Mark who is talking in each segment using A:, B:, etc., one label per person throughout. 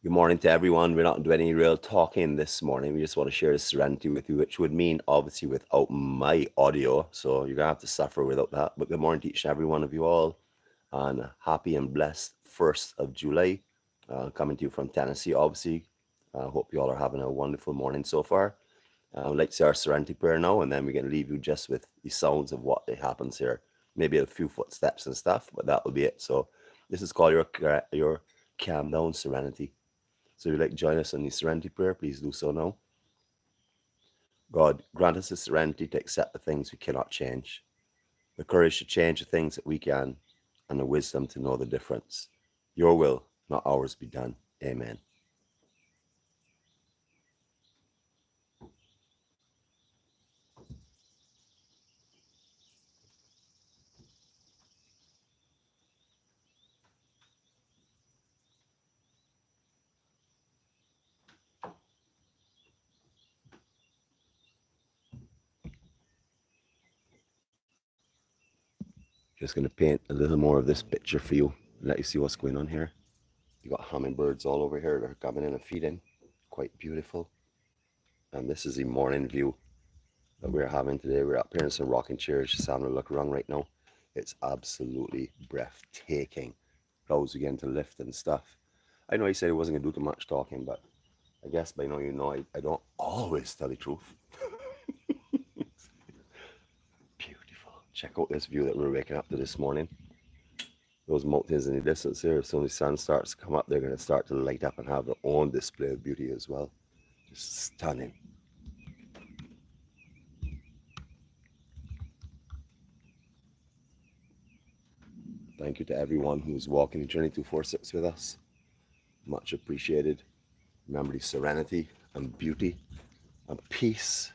A: Good morning to everyone. We're not doing any real talking this morning. We just want to share the Serenity with you, which would mean obviously without my audio. So you're going to have to suffer without that. But good morning to each and every one of you all. And happy and blessed 1st of July. Coming to you from Tennessee, obviously. I hope you all are having a wonderful morning so far. I'd like to say our Serenity prayer now, and then we're going to leave you just with the sounds of what happens here. Maybe a few footsteps and stuff, but that will be it. So this is called your calm down Serenity. So if you'd like to join us in the Serenity prayer, please do so now. God, grant us the serenity to accept the things we cannot change, the courage to change the things that we can, and the wisdom to know the difference. Your will, not ours, be done. Amen. Just going to paint a little more of this picture for you, let you see what's going on here. You got hummingbirds all over here. They're coming in and feeding. Quite beautiful. And this is the morning view that we're having today. We're up here in some rocking chairs, just having a look around right now. It's absolutely breathtaking. Clouds again to lift and stuff. I know he said he wasn't going to do too much talking, but I guess by now you know I don't always tell the truth. Beautiful. Check out this view that we're waking up to this morning. Those mountains in the distance here, as soon as the sun starts to come up, they're going to start to light up and have their own display of beauty as well. Just stunning. Thank you to everyone who's walking the journey 246 with us. Much appreciated. Remember, the serenity and beauty and peace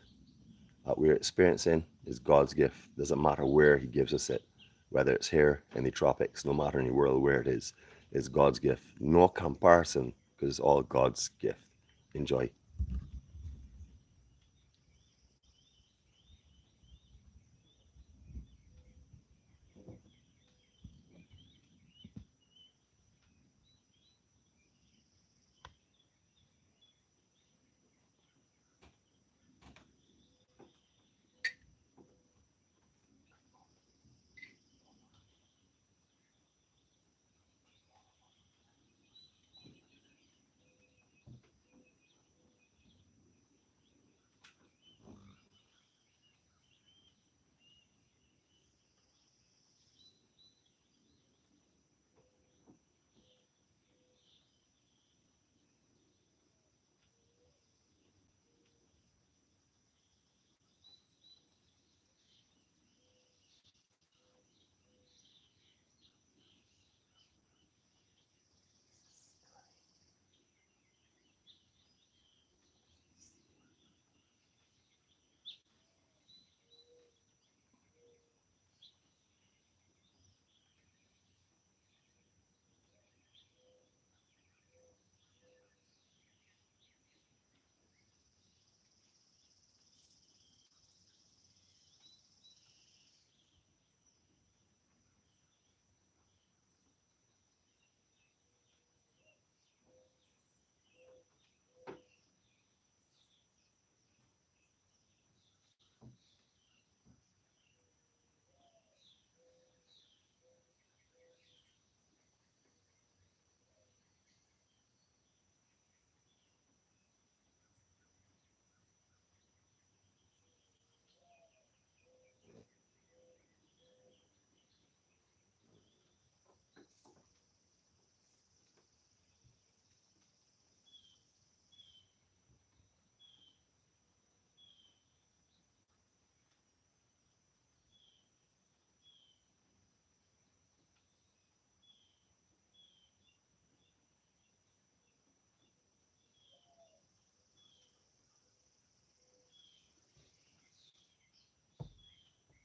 A: that we're experiencing is God's gift. Doesn't matter where He gives us it, whether it's here in the tropics, no matter in the world where it is God's gift. No comparison, because it's all God's gift. Enjoy.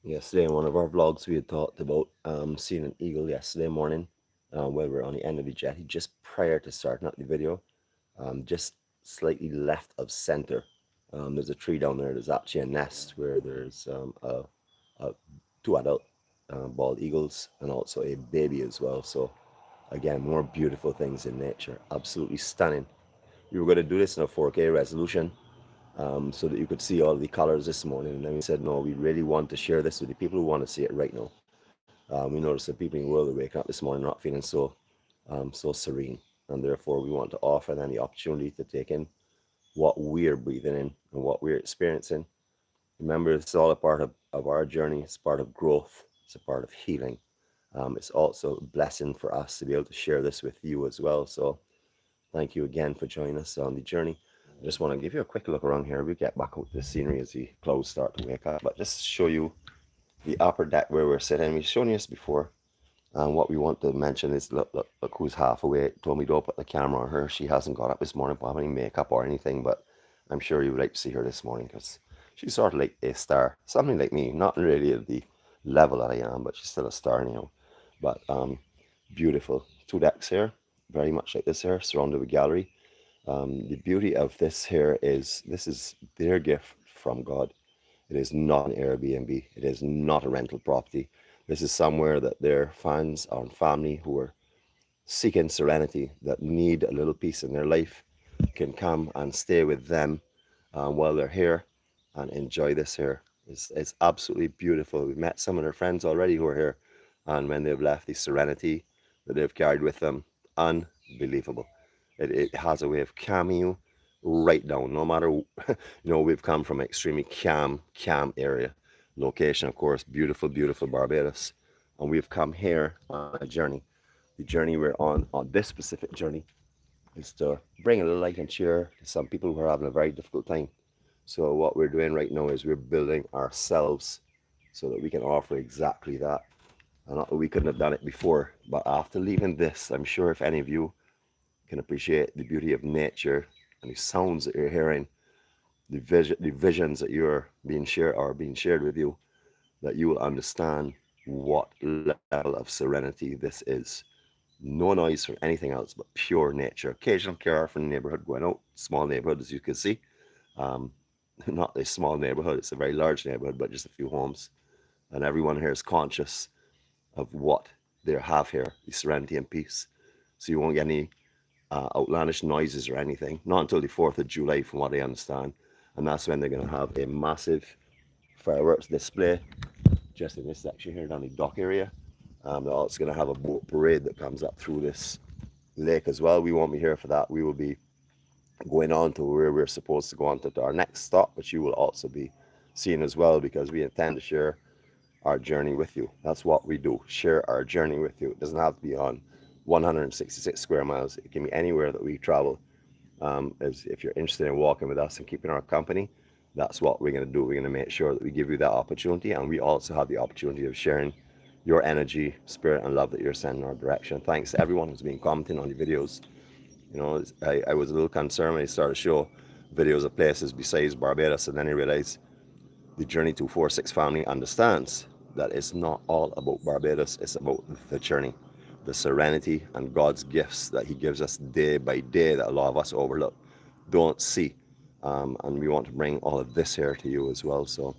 A: Yesterday in one of our vlogs, we had talked about seeing an eagle yesterday morning while we were on the end of the jetty, just prior to starting up the video, just slightly left of center. There's a tree down there. There's actually a nest where there's two adult bald eagles and also a baby as well. So again, more beautiful things in nature. Absolutely stunning. we were going to do this in a 4K resolution, so that you could see all the colors this morning. And then we said, no, we really want to share this with the people who want to see it right now. We noticed that people in the world are waking up this morning not feeling so serene, and therefore we want to offer them the opportunity to take in what we're breathing in and what we're experiencing. Remember, it's all a part of our journey. It's part of growth. It's a part of healing. It's also a blessing for us to be able to share this with you as well. So thank you again for joining us on the journey. I just want to give you a quick look around here. We'll get back out to the scenery as the clouds start to wake up, but just show you the upper deck where we're sitting. We've shown you this before. And what we want to mention is, look who's half awake. Told me don't put the camera on her. She hasn't got up this morning, put any makeup or anything, but I'm sure you would like to see her this morning because she's sort of like a star. Something like me, not really at the level that I am, but she's still a star anyhow. But beautiful. Two decks here, very much like this here, surrounded with gallery. The beauty of this here is this is their gift from God. It is not an Airbnb. It is not a rental property. This is somewhere that their fans and family who are seeking serenity, that need a little peace in their life, can come and stay with them while they're here and enjoy this here. It's absolutely beautiful. We've met some of their friends already who are here, and when they've left, the serenity that they've carried with them, unbelievable. It has a way of calming you right down, no matter, we've come from an extremely calm area. Location, of course, beautiful, beautiful Barbados. And we've come here on a journey. The journey we're on this specific journey, is to bring a little light and cheer to some people who are having a very difficult time. So what we're doing right now is we're building ourselves so that we can offer exactly that. And not that we couldn't have done it before, but after leaving this, I'm sure if any of you can appreciate the beauty of nature and the sounds that you're hearing, the visions that you're being shared with you, that you will understand what level of serenity this is. No noise from anything else but pure nature. Occasional car from the neighborhood going out. Small neighborhood, as you can see. Um, Not a small neighborhood, it's a very large neighborhood, but just a few homes. And everyone here is conscious of what they have here, the serenity and peace. So you won't get any outlandish noises or anything, not until the 4th of July, from what I understand. And that's when they're going to have a massive fireworks display just in this section here down the dock area. They're also going to have a boat parade that comes up through this lake as well. We won't be here for that. We will be going on to where we're supposed to go on to our next stop, but you will also be seeing as well, because we intend to share our journey with you. That's what we do, share our journey with you. It doesn't have to be on 166 square miles. It can be anywhere that we travel. As if you're interested in walking with us and keeping our company, that's what we're going to do. We're going to make sure that we give you that opportunity, and we also have the opportunity of sharing your energy, spirit, and love that you're sending our direction. Thanks to everyone who's been commenting on the videos. I was a little concerned when I started to show videos of places besides Barbados, and then I realized the Journey 246 family understands that it's not all about Barbados. It's about the journey, the serenity, and God's gifts that He gives us day by day that a lot of us overlook, don't see. And we want to bring all of this here to you as well. So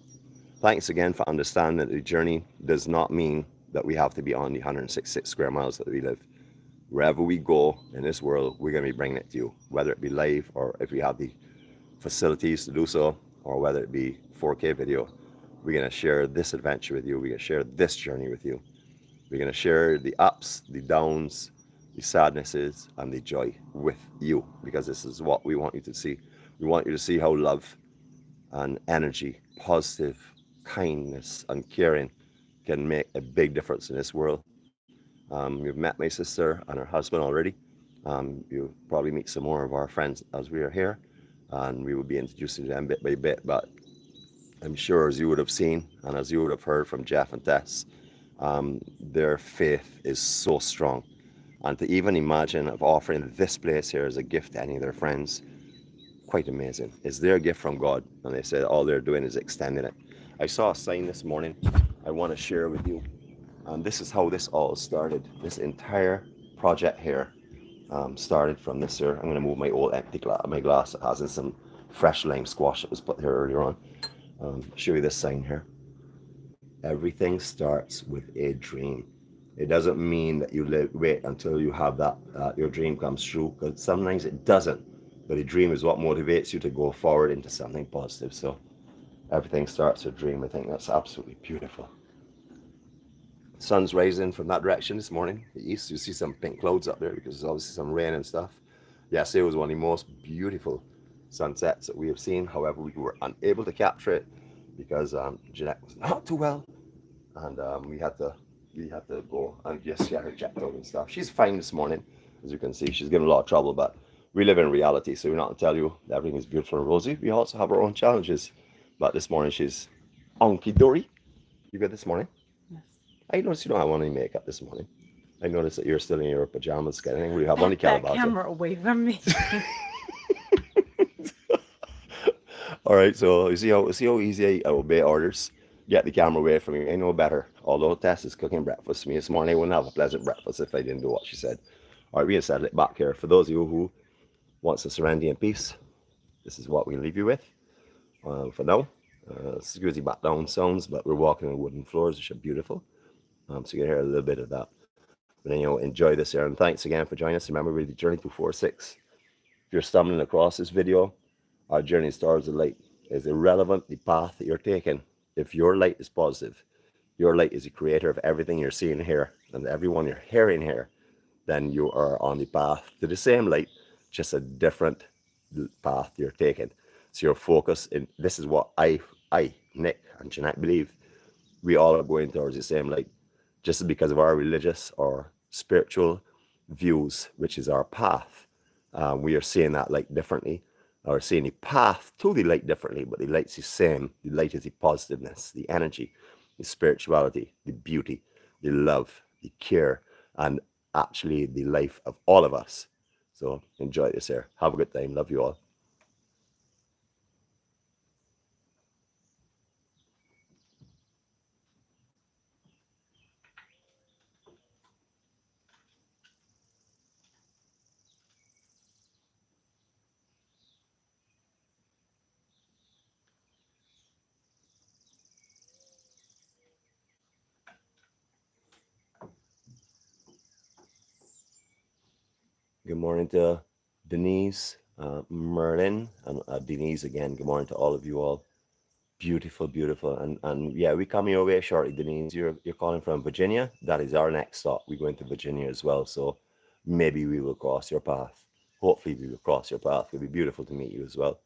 A: thanks again for understanding that the journey does not mean that we have to be on the 166 square miles that we live. Wherever we go in this world, we're going to be bringing it to you, whether it be live or if we have the facilities to do so, or whether it be 4K video. We're going to share this adventure with you. We're going to share this journey with you. We're going to share the ups, the downs, the sadnesses, and the joy with you, because this is what we want you to see. We want you to see how love and energy, positive kindness and caring can make a big difference in this world. You've met my sister and her husband already. You'll probably meet some more of our friends as we are here, and we will be introducing them bit by bit. But I'm sure, as you would have seen and as you would have heard from Jeff and Tess, their faith is so strong. And to even imagine of offering this place here as a gift to any of their friends, quite amazing. It's their gift from God, and they said all they're doing is extending it. I saw a sign this morning I want to share with you, and this is how this all started. This entire project here started from this here. I'm going to move my old empty my glass that has in some fresh lime squash that was put here earlier on. Show you this sign here. Everything starts with a dream. It doesn't mean that you wait until you have that your dream comes true, because sometimes it doesn't. But a dream is what motivates you to go forward into something positive. So everything starts with a dream. I think that's absolutely beautiful. Sun's rising from that direction this morning, the east. You see some pink clouds up there because there's obviously some rain and stuff. Yesterday was one of the most beautiful sunsets that we have seen. However, we were unable to capture it because Jeanette was not too well, and we had to go and just get her checked out and stuff. She's fine this morning, as you can see. She's given a lot of trouble, but we live in reality, so we're not going to tell you everything is beautiful and rosy. We also have our own challenges. But this morning she's onky dory. You good this morning?
B: Yes.
A: I noticed you don't have any makeup this morning. I noticed that you're still in your pajamas getting angry. You have only
B: Back that
A: calabaza.
B: camera away from me.
A: All right, so you see how easy I obey orders. Get the camera away from me. I know better. Although Tess is cooking breakfast for me this morning, I wouldn't have a pleasant breakfast if I didn't do what she said. All right, we can settle it back here. For those of you who want some serenity and peace, this is what we leave you with for now. Excuse the background sounds, but we're walking on wooden floors, which are beautiful. So you can hear a little bit of that. But then, enjoy this here. And thanks again for joining us. Remember, we're the Journey 246. If you're stumbling across this video, our journey starts with light. It's irrelevant the path that you're taking. If your light is positive, your light is the creator of everything you're seeing here and everyone you're hearing here, then you are on the path to the same light, just a different path you're taking. So your focus in this is what I, Nick, and Jeanette believe. We all are going towards the same light, just because of our religious or spiritual views, which is our path. We are seeing that light differently, or seeing the path to the light differently, but the light's the same. The light is the positiveness, the energy, the spirituality, the beauty, the love, the care, and actually the life of all of us. So enjoy this here. Have a good time. Love you all. Good morning to Denise, Merlin, and Denise again. Good morning to all of you all. Beautiful, beautiful, and yeah, we come your way shortly, Denise. You're calling from Virginia. That is our next stop. We're going to Virginia as well, so maybe we will cross your path. Hopefully, we will cross your path. It'll be beautiful to meet you as well.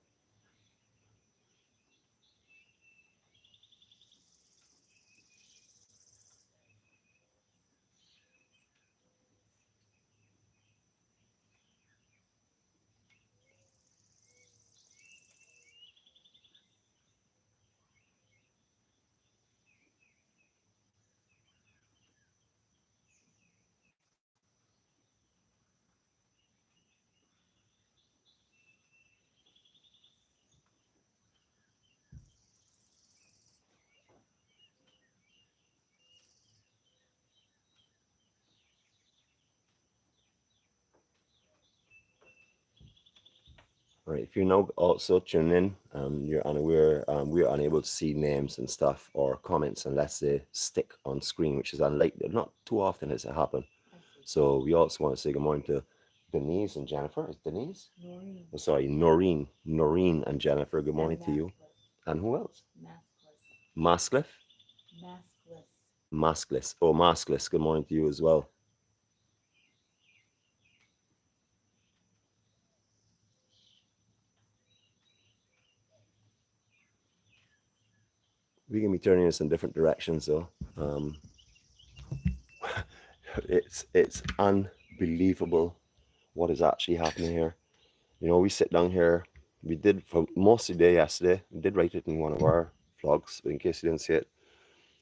A: All right, if you're now also tuning in, you're unaware, we're unable to see names and stuff or comments unless they stick on screen, which is unlikely. Not too often has it happen. So we also want to say good morning to Denise and Jennifer. Is Denise?
B: Noreen.
A: Oh, sorry, Noreen and Jennifer. Good morning to you. And who else? Mascliff? Maskless. Oh, Maskless. Good morning to you as well. We can be turning this in different directions, though. It's unbelievable what is actually happening here. We sit down here. We did for most of the day yesterday. We did write it in one of our vlogs, but in case you didn't see it,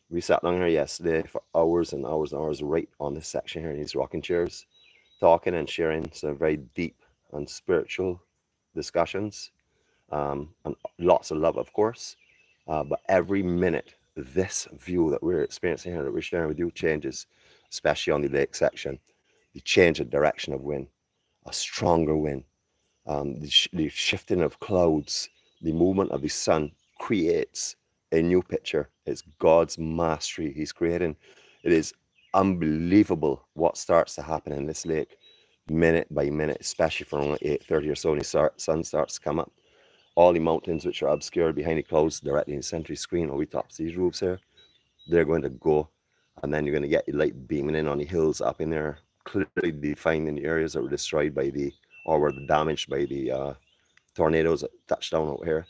A: we sat down here yesterday for hours and hours and hours, right on this section here in these rocking chairs, talking and sharing some very deep and spiritual discussions, and lots of love, of course. But every minute, this view that we're experiencing here, that we're sharing with you, changes, especially on the lake section. The change of direction of wind, a stronger wind, the shifting of clouds, the movement of the sun creates a new picture. It's God's mastery He's creating. It is unbelievable what starts to happen in this lake. minute by minute, especially from around 8:30 or so when the sun starts to come up. All the mountains which are obscured behind the clouds directly in the center screen over the tops of these roofs here, they're going to go, and then you're going to get your light beaming in on the hills up in there, clearly defined in the areas that were destroyed by the, or were damaged by the tornadoes that touched down out here.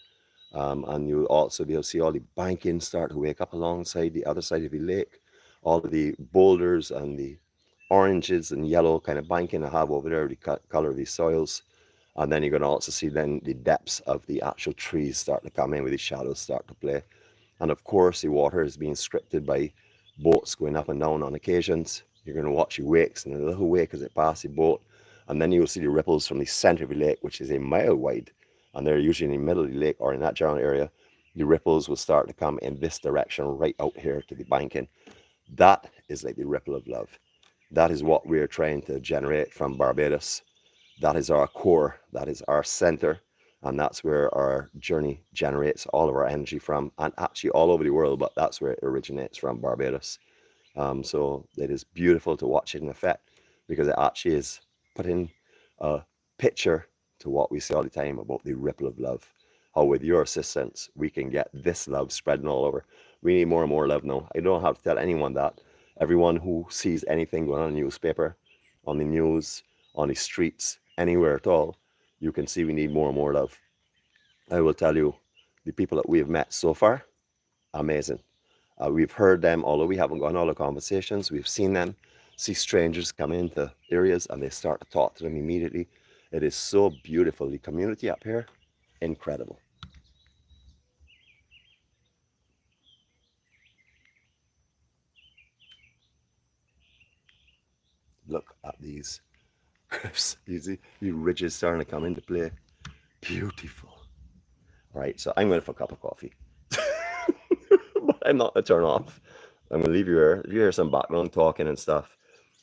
A: And you'll also be able to see all the banking start to wake up alongside the other side of the lake. All of the boulders and the oranges and yellow kind of banking I have over there, the color of these soils. And then you're going to also see then the depths of the actual trees start to come in with the shadows start to play. And of course, the water is being scripted by boats going up and down on occasions. You're going to watch the wakes and a little wake as it passes the boat. And then you'll see the ripples from the center of the lake, which is a mile wide. And they're usually in the middle of the lake or in that general area. The ripples will start to come in this direction right out here to the banking. That is like the ripple of love. That is what we're trying to generate from Barbados. That is our core. That is our center. And that's where our journey generates all of our energy from, and actually all over the world, but that's where it originates from, Barbados. So it is beautiful to watch it in effect, because it actually is putting a picture to what we say all the time about the ripple of love. How with your assistance, we can get this love spreading all over. We need more and more love now. I don't have to tell anyone that. Everyone who sees anything going on in the newspaper, on the news, on the streets, anywhere at all, you can see we need more and more love. I will tell you, the people that we have met so far, amazing. We've heard them, although we haven't gone all the conversations, we've seen them, see strangers come into areas and they start to talk to them immediately. It is so beautiful. The community up here, incredible. Look at these cliffs. You see, the ridges starting to come into play. Beautiful. All right, so I'm going for a cup of coffee. But I'm not going to turn off. I'm going to leave you here. If you hear some background talking and stuff,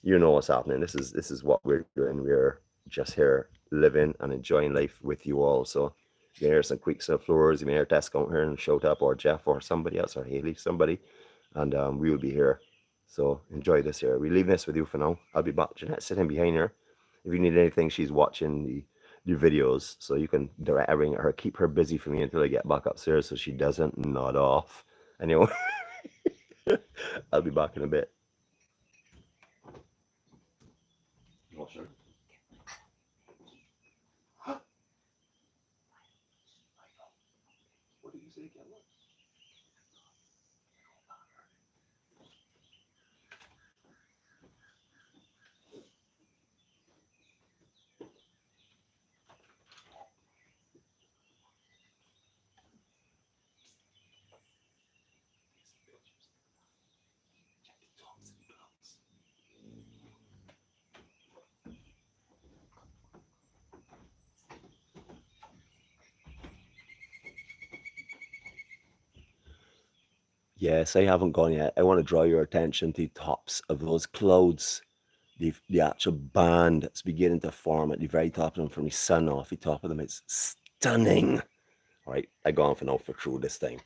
A: you know what's happening. This is what we're doing. We're just here living and enjoying life with you all. So you may hear some creaks of floors. You may hear Tess come here and shout up, or Jeff, or somebody else, or Haley, somebody, and we will be here. So enjoy this here. We leave this with you for now. I'll be back. Jeanette's sitting behind her. If you need anything, she's watching the videos, so you can direct everything at her. Keep her busy for me until I get back upstairs, so she doesn't nod off. Anyway, I'll be back in a bit. Oh, sure. What did you say again? Yes, I haven't gone yet. I want to draw your attention to the tops of those clouds. The actual band that's beginning to form at the very top of them from the sun off the top of them. It's stunning. All right, I go on for now for true this time.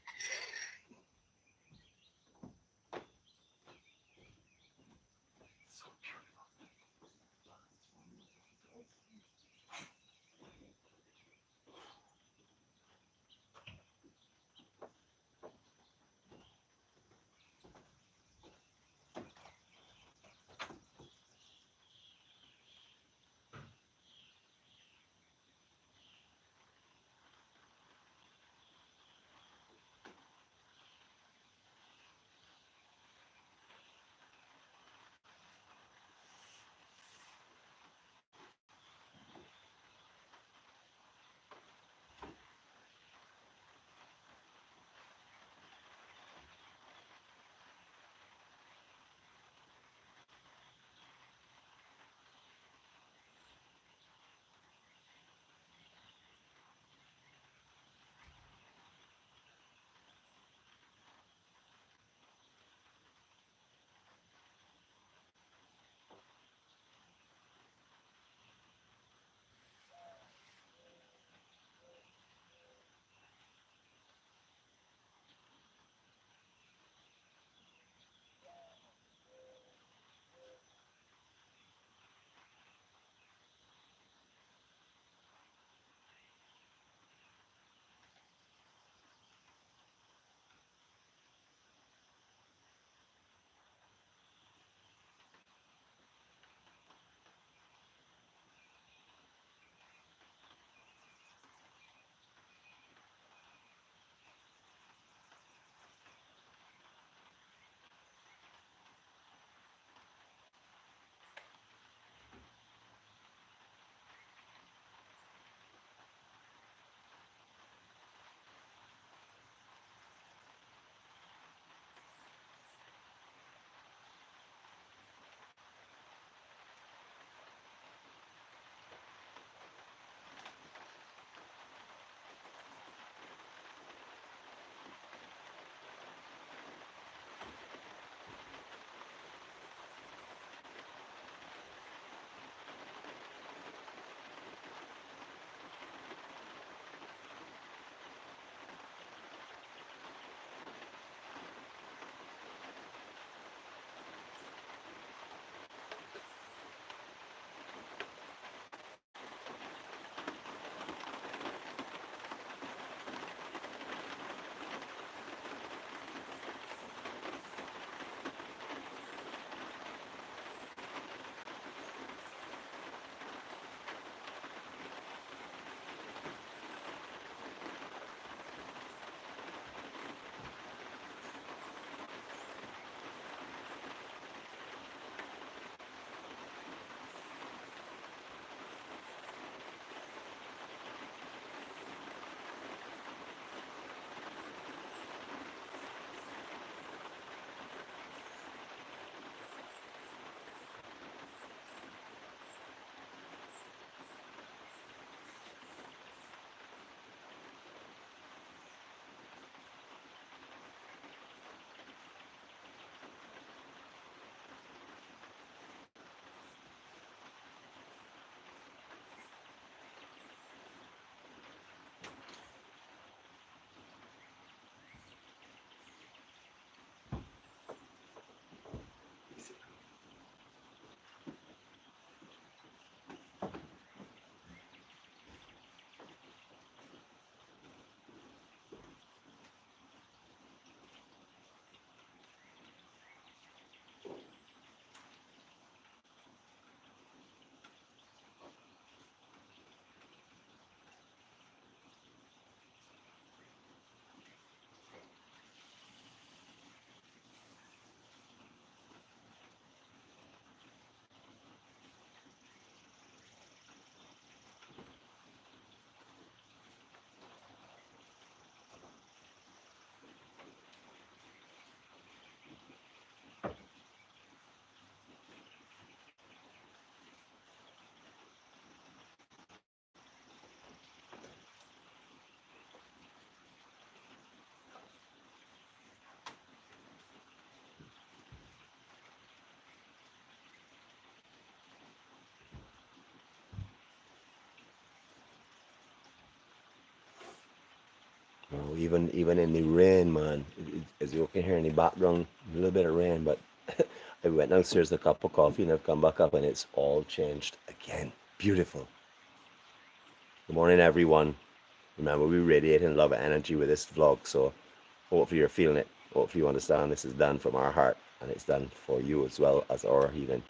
A: even in the rain, man. As you can hear in the background, a little bit of rain, but I went downstairs with a cup of coffee and I've come back up and it's all changed again. Beautiful. Good morning, everyone. Remember, we radiate in love and energy with this vlog, so hopefully you're feeling it. Hopefully you understand this is done from our heart and it's done for you as well as our healing.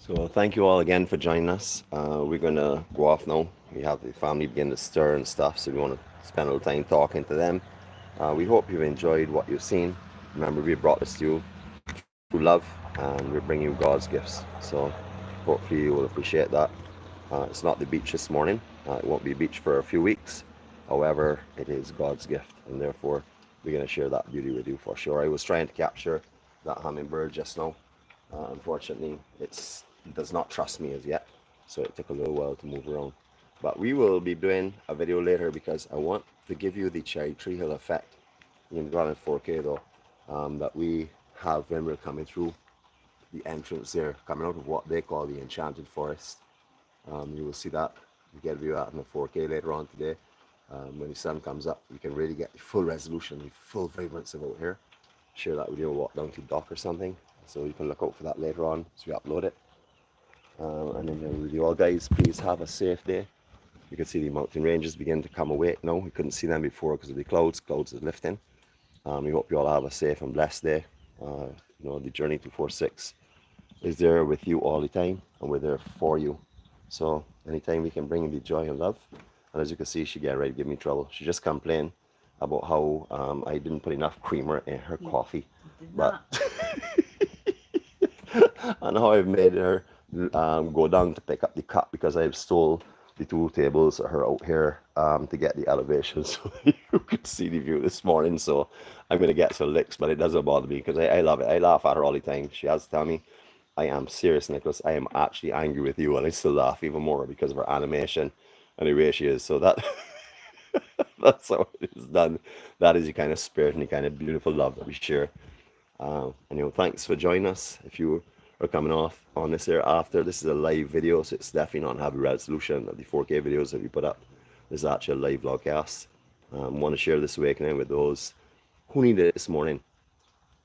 A: So thank you all again for joining us. We're gonna go off now. We have the family begin to stir and stuff, so we want to spend a little time talking to them. We hope you've enjoyed what you've seen. Remember, we brought this to you through love, and we're bringing you God's gifts. So hopefully you will appreciate that. It's not the beach this morning. It won't be beach for a few weeks. However, it is God's gift, and therefore we're going to share that beauty with you for sure. I was trying to capture that hummingbird just now. Unfortunately, it does not trust me as yet, so it took a little while to move around. But we will be doing a video later because I want to give you the cherry tree hill effect. You can run in 4K though, that we have when we're coming through the entrance there, coming out of what they call the enchanted forest. You will see that. You get a view out in the 4K later on today. When the sun comes up, you can really get the full resolution, the full vibrance of out here. Share that with you, walk down to dock or something, so you can look out for that later on as we upload it. And then with you all guys, please have a safe day. You can see the mountain ranges begin to come awake now. We couldn't see them before because of the clouds. Clouds is lifting. We hope you all have a safe and blessed day. The journey to 4-6 is there with you all the time, and we're there for you. So anytime we can bring the joy and love. And as you can see, she getting ready to give me trouble. She just complained about how I didn't put enough creamer in her coffee. But and how I've made her go down to pick up the cup because I've stole the 2 tables of her out here to get the elevation so you could see the view this morning. So I'm going to get some licks, but it doesn't bother me because I love it. I laugh at her all the time. She has to tell me, I am serious, Nicholas. I am actually angry with you. And I still laugh even more because of her animation and the way she is. So that's how it is done. That is the kind of spirit and the kind of beautiful love that we share. And thanks for joining us. If you are coming off on this here after, this is a live video, so it's definitely not having resolution of the 4K videos that we put up. This is actually a live vlogcast. Want to share this awakening with those who need it this morning.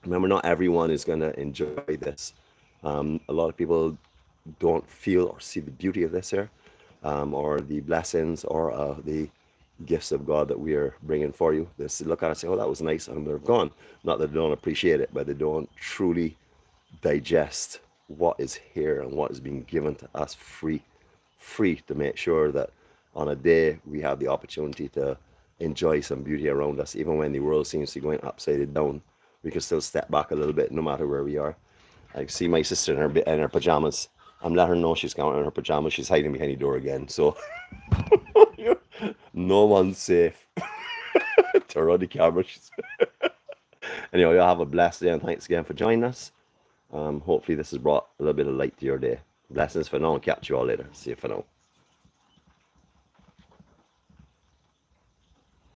A: Remember, not everyone is going to enjoy this. A lot of people don't feel or see the beauty of this here, or the blessings or the gifts of God that we are bringing for you. They look at it and say, oh, that was nice, and they're gone. Not that they don't appreciate it, but they don't truly digest what is here and what is being given to us free to make sure that on a day we have the opportunity to enjoy some beauty around us. Even when the world seems to be going upside down, we can still step back a little bit no matter where we are. I see my sister in her pajamas. I'm letting her know she's coming in her pajamas. She's hiding behind the door again, so no one's safe. Turn on the camera. Anyway, y'all have a blessed day, and thanks again for joining us. Hopefully this has brought a little bit of light to your day. Blessings for now, and catch you all later. See you for now.